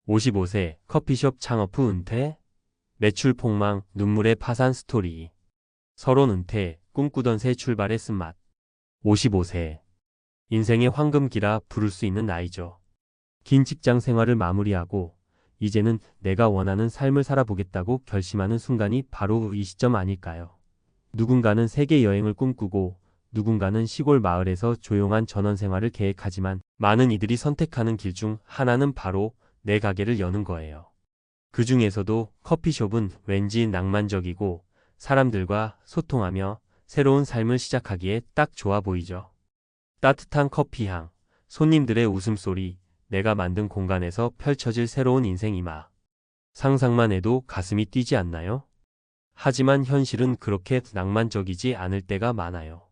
55세 커피숍 창업 후 은퇴? 매출 폭망, 눈물의 파산 스토리. 서론 은퇴, 꿈꾸던 새 출발의 쓴맛. 55세. 인생의 황금기라 부를 수 있는 나이죠. 긴 직장 생활을 마무리하고 이제는 내가 원하는 삶을 살아보겠다고 결심하는 순간이 바로 이 시점 아닐까요? 누군가는 세계 여행을 꿈꾸고 누군가는 시골 마을에서 조용한 전원 생활을 계획하지만 많은 이들이 선택하는 길 중 하나는 바로 내 가게를 여는 거예요. 그 중에서도 커피숍은 왠지 낭만적이고 사람들과 소통하며 새로운 삶을 시작하기에 딱 좋아 보이죠. 따뜻한 커피향, 손님들의 웃음소리, 내가 만든 공간에서 펼쳐질 새로운 인생이마. 상상만 해도 가슴이 뛰지 않나요? 하지만 현실은 그렇게 낭만적이지 않을 때가 많아요.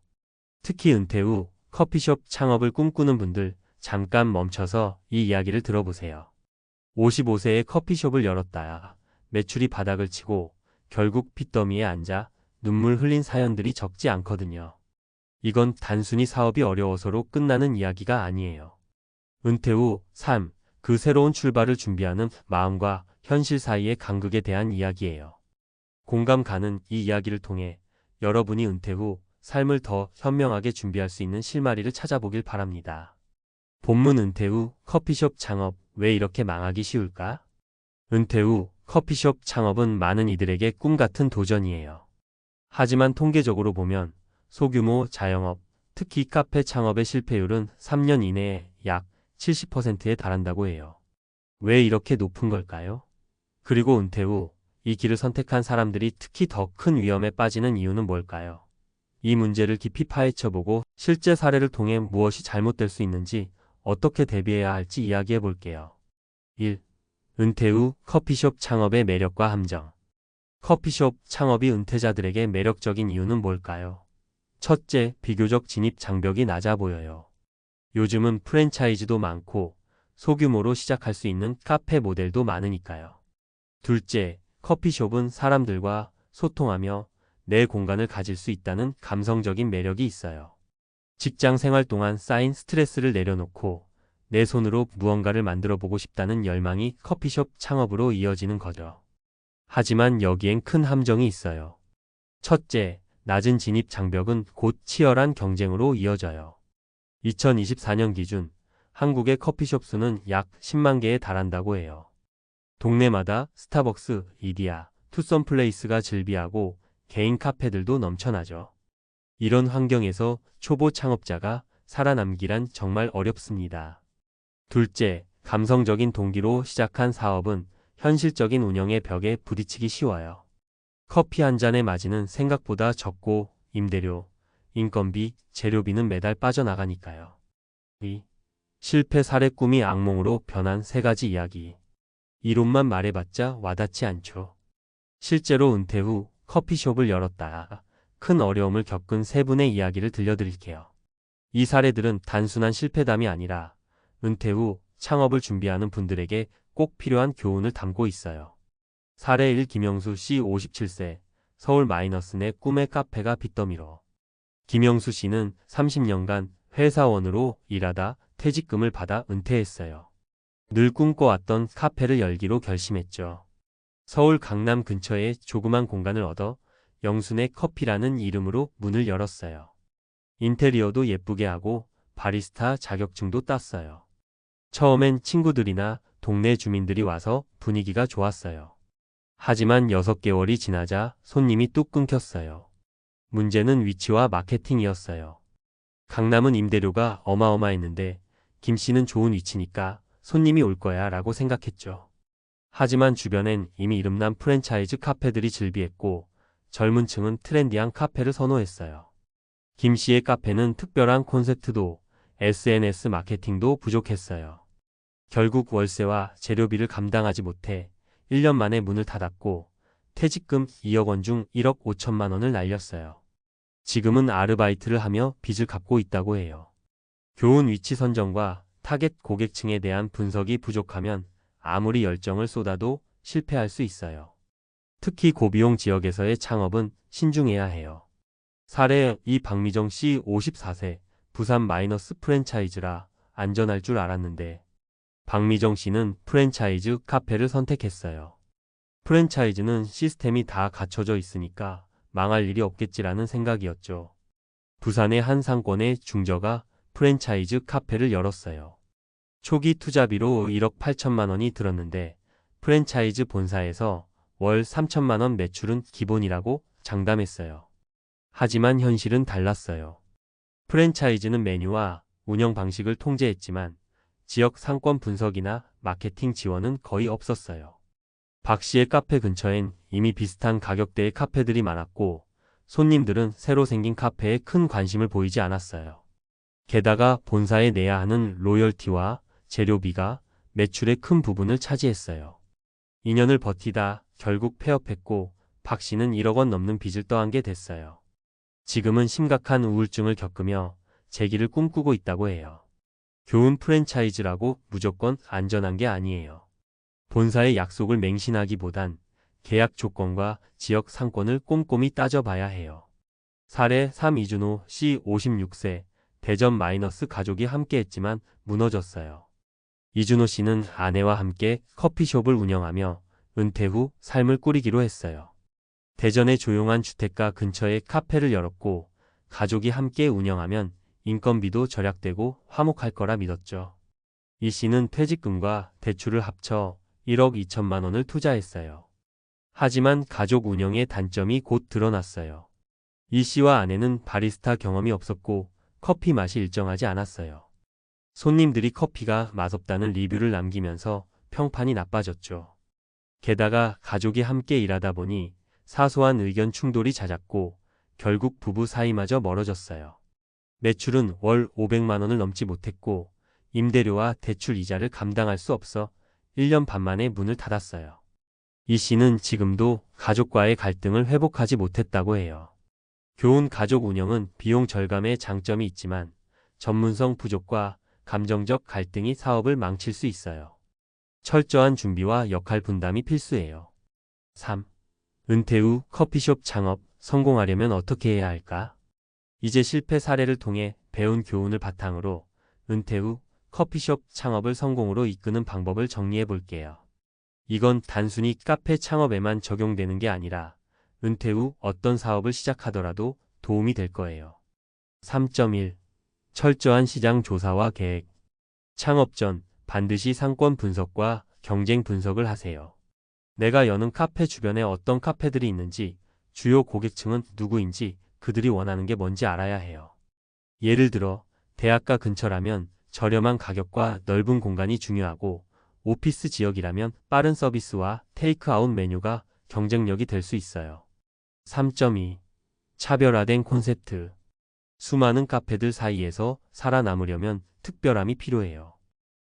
특히 은퇴 후 커피숍 창업을 꿈꾸는 분들, 잠깐 멈춰서 이 이야기를 들어보세요. 55세에 커피숍을 열었다. 매출이 바닥을 치고 결국 빚더미에 앉아 눈물 흘린 사연들이 적지 않거든요. 이건 단순히 사업이 어려워서로 끝나는 이야기가 아니에요. 은퇴 후 삶, 그 새로운 출발을 준비하는 마음과 현실 사이의 간극에 대한 이야기예요. 공감 가는 이 이야기를 통해 여러분이 은퇴 후 삶을 더 현명하게 준비할 수 있는 실마리를 찾아보길 바랍니다. 본문 은퇴 후 커피숍 창업 왜 이렇게 망하기 쉬울까? 은퇴 후 커피숍 창업은 많은 이들에게 꿈 같은 도전이에요. 하지만 통계적으로 보면 소규모 자영업, 특히 카페 창업의 실패율은 3년 이내에 약 70%에 달한다고 해요. 왜 이렇게 높은 걸까요? 그리고 은퇴 후 이 길을 선택한 사람들이 특히 더 큰 위험에 빠지는 이유는 뭘까요? 이 문제를 깊이 파헤쳐보고 실제 사례를 통해 무엇이 잘못될 수 있는지 어떻게 대비해야 할지 이야기해 볼게요. 1. 은퇴 후 커피숍 창업의 매력과 함정. 커피숍 창업이 은퇴자들에게 매력적인 이유는 뭘까요? 첫째, 비교적 진입 장벽이 낮아 보여요. 요즘은 프랜차이즈도 많고 소규모로 시작할 수 있는 카페 모델도 많으니까요. 둘째, 커피숍은 사람들과 소통하며 내 공간을 가질 수 있다는 감성적인 매력이 있어요. 직장 생활 동안 쌓인 스트레스를 내려놓고 내 손으로 무언가를 만들어 보고 싶다는 열망이 커피숍 창업으로 이어지는 거죠. 하지만 여기엔 큰 함정이 있어요. 첫째, 낮은 진입 장벽은 곧 치열한 경쟁으로 이어져요. 2024년 기준 한국의 커피숍 수는 약 10만 개에 달한다고 해요. 동네마다 스타벅스, 이디야, 투썸플레이스가 즐비하고 개인 카페들도 넘쳐나죠. 이런 환경에서 초보 창업자가 살아남기란 정말 어렵습니다. 둘째, 감성적인 동기로 시작한 사업은 현실적인 운영의 벽에 부딪히기 쉬워요. 커피 한 잔의 마진은 생각보다 적고 임대료, 인건비, 재료비는 매달 빠져나가니까요. 2. 실패 사례 꿈이 악몽으로 변한 세 가지 이야기. 이론만 말해봤자 와닿지 않죠. 실제로 은퇴 후 커피숍을 열었다. 큰 어려움을 겪은 세 분의 이야기를 들려드릴게요. 이 사례들은 단순한 실패담이 아니라 은퇴 후 창업을 준비하는 분들에게 꼭 필요한 교훈을 담고 있어요. 사례 1. 김영수 씨 57세, 서울 마이너스 내 꿈의 카페가 빚더미로. 김영수 씨는 30년간 회사원으로 일하다 퇴직금을 받아 은퇴했어요. 늘 꿈꿔왔던 카페를 열기로 결심했죠. 서울 강남 근처에 조그만 공간을 얻어 영순의 커피라는 이름으로 문을 열었어요. 인테리어도 예쁘게 하고 바리스타 자격증도 땄어요. 처음엔 친구들이나 동네 주민들이 와서 분위기가 좋았어요. 하지만 6개월이 지나자 손님이 뚝 끊겼어요. 문제는 위치와 마케팅이었어요. 강남은 임대료가 어마어마했는데 김 씨는 좋은 위치니까 손님이 올 거야 라고 생각했죠. 하지만 주변엔 이미 이름난 프랜차이즈 카페들이 즐비했고 젊은 층은 트렌디한 카페를 선호했어요. 김 씨의 카페는 특별한 콘셉트도 SNS 마케팅도 부족했어요. 결국 월세와 재료비를 감당하지 못해 1년 만에 문을 닫았고 퇴직금 2억 원 중 1억 5천만 원을 날렸어요. 지금은 아르바이트를 하며 빚을 갚고 있다고 해요. 교훈 위치 선정과 타겟 고객층에 대한 분석이 부족하면 아무리 열정을 쏟아도 실패할 수 있어요. 특히 고비용 지역에서의 창업은 신중해야 해요. 사례 2. 박미정 씨 54세, 부산 마이너스 프랜차이즈라 안전할 줄 알았는데 박미정 씨는 프랜차이즈 카페를 선택했어요. 프랜차이즈는 시스템이 다 갖춰져 있으니까 망할 일이 없겠지라는 생각이었죠. 부산의 한 상권의 중저가 프랜차이즈 카페를 열었어요. 초기 투자비로 1억 8천만 원이 들었는데 프랜차이즈 본사에서 월 3천만 원 매출은 기본이라고 장담했어요. 하지만 현실은 달랐어요. 프랜차이즈는 메뉴와 운영 방식을 통제했지만 지역 상권 분석이나 마케팅 지원은 거의 없었어요. 박 씨의 카페 근처엔 이미 비슷한 가격대의 카페들이 많았고 손님들은 새로 생긴 카페에 큰 관심을 보이지 않았어요. 게다가 본사에 내야 하는 로열티와 재료비가 매출의 큰 부분을 차지했어요. 2년을 버티다 결국 폐업했고 박 씨는 1억 원 넘는 빚을 떠안게 됐어요. 지금은 심각한 우울증을 겪으며 재기를 꿈꾸고 있다고 해요. 교훈 프랜차이즈라고 무조건 안전한 게 아니에요. 본사의 약속을 맹신하기보단 계약 조건과 지역 상권을 꼼꼼히 따져봐야 해요. 사례 3 이준호 씨 56세 대전 마이너스 가족이 함께했지만 무너졌어요. 이준호 씨는 아내와 함께 커피숍을 운영하며 은퇴 후 삶을 꾸리기로 했어요. 대전의 조용한 주택가 근처에 카페를 열었고 가족이 함께 운영하면 인건비도 절약되고 화목할 거라 믿었죠. 이 씨는 퇴직금과 대출을 합쳐 1억 2천만 원을 투자했어요. 하지만 가족 운영의 단점이 곧 드러났어요. 이 씨와 아내는 바리스타 경험이 없었고 커피 맛이 일정하지 않았어요. 손님들이 커피가 맛없다는 리뷰를 남기면서 평판이 나빠졌죠. 게다가 가족이 함께 일하다 보니 사소한 의견 충돌이 잦았고 결국 부부 사이마저 멀어졌어요. 매출은 월 500만 원을 넘지 못했고 임대료와 대출 이자를 감당할 수 없어 1년 반 만에 문을 닫았어요. 이 씨는 지금도 가족과의 갈등을 회복하지 못했다고 해요. 교훈 가족 운영은 비용 절감의 장점이 있지만 전문성 부족과 감정적 갈등이 사업을 망칠 수 있어요. 철저한 준비와 역할 분담이 필수예요. 3. 은퇴 후 커피숍 창업 성공하려면 어떻게 해야 할까? 이제 실패 사례를 통해 배운 교훈을 바탕으로 은퇴 후 커피숍 창업을 성공으로 이끄는 방법을 정리해 볼게요. 이건 단순히 카페 창업에만 적용되는 게 아니라 은퇴 후 어떤 사업을 시작하더라도 도움이 될 거예요. 3.1. 철저한 시장 조사와 계획. 창업 전 반드시 상권 분석과 경쟁 분석을 하세요. 내가 여는 카페 주변에 어떤 카페들이 있는지, 주요 고객층은 누구인지, 그들이 원하는 게 뭔지 알아야 해요. 예를 들어 대학가 근처라면 저렴한 가격과 넓은 공간이 중요하고 오피스 지역이라면 빠른 서비스와 테이크아웃 메뉴가 경쟁력이 될 수 있어요. 3.2. 차별화된 콘셉트. 수많은 카페들 사이에서 살아남으려면 특별함이 필요해요.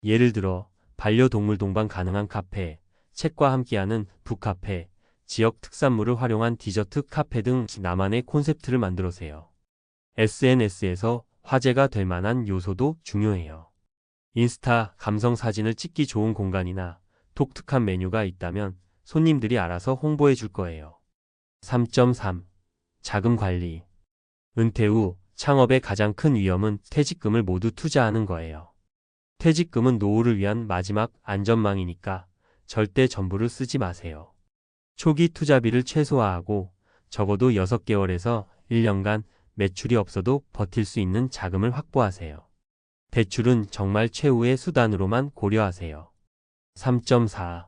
예를 들어 반려동물 동반 가능한 카페, 책과 함께하는 북카페, 지역 특산물을 활용한 디저트 카페 등 나만의 콘셉트를 만들어세요. SNS에서 화제가 될 만한 요소도 중요해요. 인스타 감성 사진을 찍기 좋은 공간이나 독특한 메뉴가 있다면 손님들이 알아서 홍보해 줄 거예요. 3.3. 자금 관리. 은퇴 후 창업의 가장 큰 위험은 퇴직금을 모두 투자하는 거예요. 퇴직금은 노후를 위한 마지막 안전망이니까 절대 전부를 쓰지 마세요. 초기 투자비를 최소화하고 적어도 6개월에서 1년간 매출이 없어도 버틸 수 있는 자금을 확보하세요. 대출은 정말 최후의 수단으로만 고려하세요. 3.4.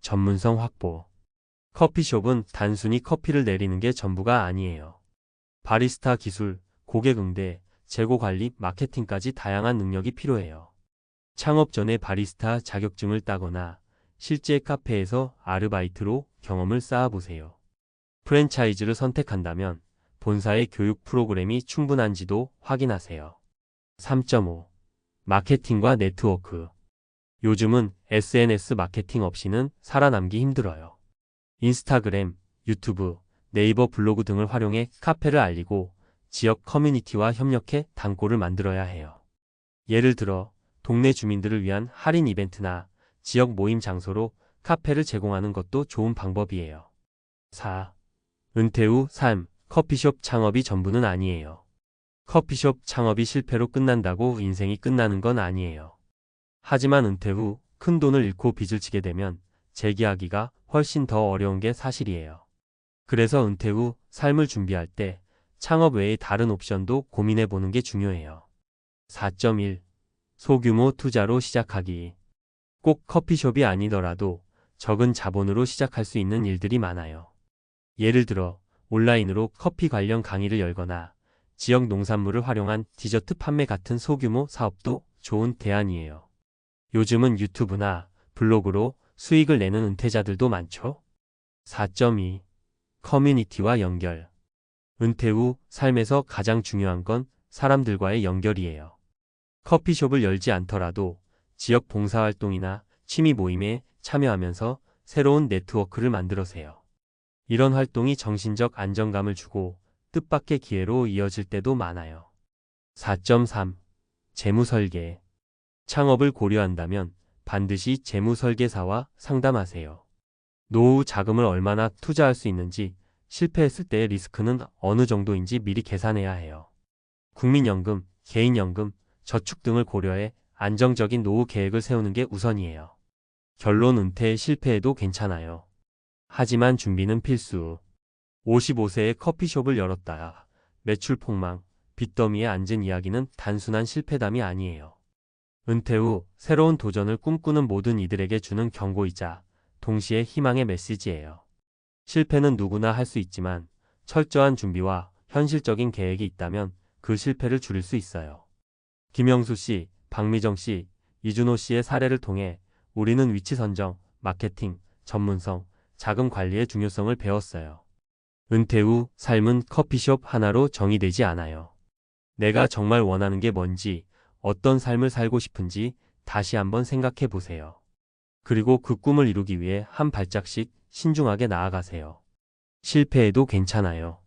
전문성 확보. 커피숍은 단순히 커피를 내리는 게 전부가 아니에요. 바리스타 기술, 고객 응대, 재고 관리, 마케팅까지 다양한 능력이 필요해요. 창업 전에 바리스타 자격증을 따거나 실제 카페에서 아르바이트로 경험을 쌓아보세요. 프랜차이즈를 선택한다면 본사의 교육 프로그램이 충분한지도 확인하세요. 3.5. 마케팅과 네트워크. 요즘은 SNS 마케팅 없이는 살아남기 힘들어요. 인스타그램, 유튜브, 네이버 블로그 등을 활용해 카페를 알리고 지역 커뮤니티와 협력해 단골을 만들어야 해요. 예를 들어 동네 주민들을 위한 할인 이벤트나 지역 모임 장소로 카페를 제공하는 것도 좋은 방법이에요. 4. 은퇴 후 삶, 커피숍 창업이 전부는 아니에요. 커피숍 창업이 실패로 끝난다고 인생이 끝나는 건 아니에요. 하지만 은퇴 후 큰 돈을 잃고 빚을 지게 되면 재기하기가 훨씬 더 어려운 게 사실이에요. 그래서 은퇴 후 삶을 준비할 때 창업 외의 다른 옵션도 고민해 보는 게 중요해요. 4.1. 소규모 투자로 시작하기. 꼭 커피숍이 아니더라도 적은 자본으로 시작할 수 있는 일들이 많아요. 예를 들어 온라인으로 커피 관련 강의를 열거나 지역 농산물을 활용한 디저트 판매 같은 소규모 사업도 좋은 대안이에요. 요즘은 유튜브나 블로그로 수익을 내는 은퇴자들도 많죠? 4.2. 커뮤니티와 연결. 은퇴 후 삶에서 가장 중요한 건 사람들과의 연결이에요. 커피숍을 열지 않더라도 지역 봉사활동이나 취미 모임에 참여하면서 새로운 네트워크를 만들어세요. 이런 활동이 정신적 안정감을 주고 뜻밖의 기회로 이어질 때도 많아요. 4.3. 재무 설계. 창업을 고려한다면 반드시 재무 설계사와 상담하세요. 노후 자금을 얼마나 투자할 수 있는지, 실패했을 때의 리스크는 어느 정도인지 미리 계산해야 해요. 국민연금, 개인연금, 저축 등을 고려해 안정적인 노후 계획을 세우는 게 우선이에요. 결론 은퇴에 실패해도 괜찮아요. 하지만 준비는 필수. 55세에 커피숍을 열었다. 매출 폭망, 빚더미에 앉은 이야기는 단순한 실패담이 아니에요. 은퇴 후 새로운 도전을 꿈꾸는 모든 이들에게 주는 경고이자 동시에 희망의 메시지예요. 실패는 누구나 할 수 있지만 철저한 준비와 현실적인 계획이 있다면 그 실패를 줄일 수 있어요. 김영수 씨, 박미정 씨, 이준호 씨의 사례를 통해 우리는 위치 선정, 마케팅, 전문성, 자금 관리의 중요성을 배웠어요. 은퇴 후 삶은 커피숍 하나로 정의되지 않아요. 내가 정말 원하는 게 뭔지, 어떤 삶을 살고 싶은지 다시 한번 생각해 보세요. 그리고 그 꿈을 이루기 위해 한 발짝씩 신중하게 나아가세요. 실패해도 괜찮아요.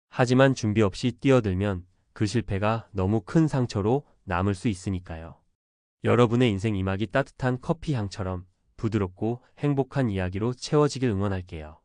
하지만 준비 없이 뛰어들면 그 실패가 너무 큰 상처로 남을 수 있으니까요. 여러분의 인생 이막이 따뜻한 커피 향처럼 부드럽고 행복한 이야기로 채워지길 응원할게요.